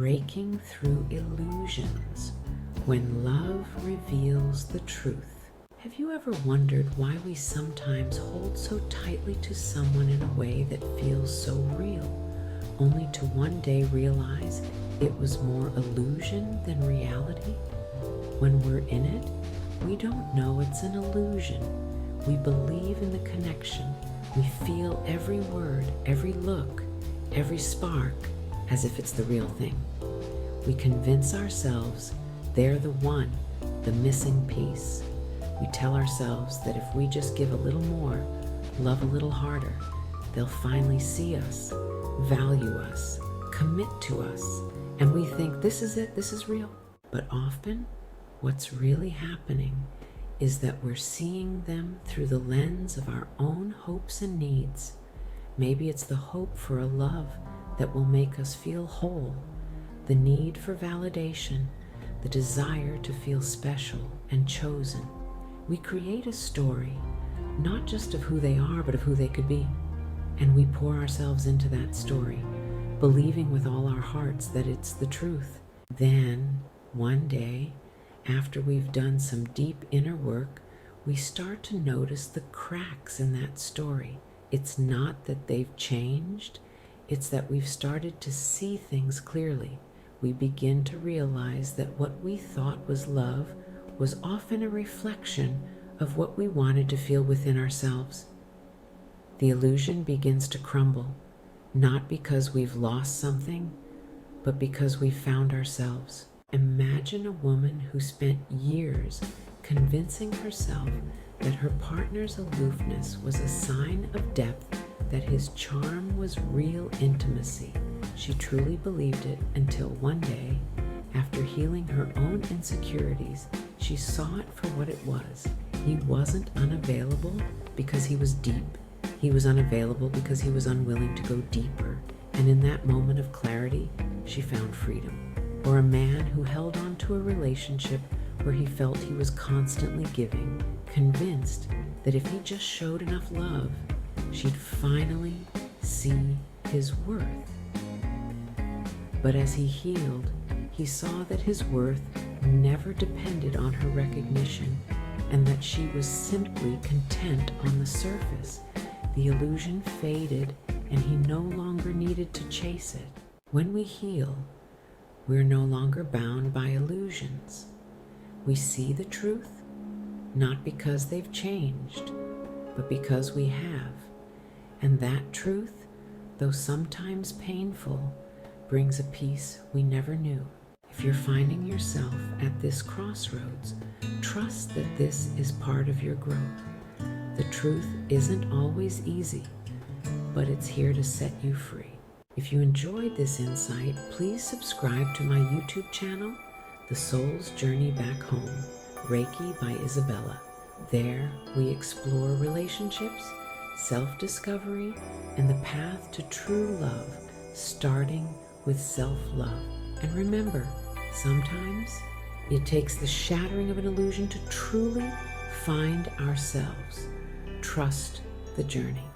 breaking through illusions when love reveals the truth. Have you ever wondered why we sometimes hold so tightly to someone in a way that feels so real, only to one day realize it was more illusion than reality? When we're in it, we don't know it's an illusion. We believe in the connection. We feel every word, every look, every spark, as if it's the real thing. We convince ourselves they're the one, the missing piece. We tell ourselves that if we just give a little more, love a little harder, they'll finally see us, value us, commit to us, and we think this is it, this is real. But often, what's really happening is that we're seeing them through the lens of our own hopes and needs. Maybe it's the hope for a love that will make us feel whole, the need for validation, the desire to feel special and chosen. We create a story, not just of who they are, but of who they could be. And we pour ourselves into that story, believing with all our hearts that it's the truth. Then, one day, after we've done some deep inner work, we start to notice the cracks in that story. It's not that they've changed, it's that we've started to see things clearly. We begin to realize that what we thought was love was often a reflection of what we wanted to feel within ourselves. The illusion begins to crumble, not because we've lost something, but because we've found ourselves. Imagine a woman who spent years convincing herself that her partner's aloofness was a sign of depth, that his charm was real intimacy. She truly believed it until one day, after healing her own insecurities, she saw it for what it was. He wasn't unavailable because he was deep. He was unavailable because he was unwilling to go deeper. And in that moment of clarity, she found freedom. Or a man who held on to a relationship where he felt he was constantly giving, convinced that if he just showed enough love, she'd finally see his worth. But as he healed, he saw that his worth never depended on her recognition, and that she was simply content on the surface. The illusion faded, and he no longer needed to chase it. When we heal, we're no longer bound by illusions. We see the truth, not because they've changed, but because we have. And that truth, though sometimes painful, brings a peace we never knew. If you're finding yourself at this crossroads, trust that this is part of your growth. The truth isn't always easy, but it's here to set you free. If you enjoyed this insight, please subscribe to my YouTube channel, The Soul's Journey Back Home, Reiki by Isabella. There, we explore relationships, self-discovery, and the path to true love, starting with self-love. And remember, sometimes it takes the shattering of an illusion to truly find ourselves. Trust the journey.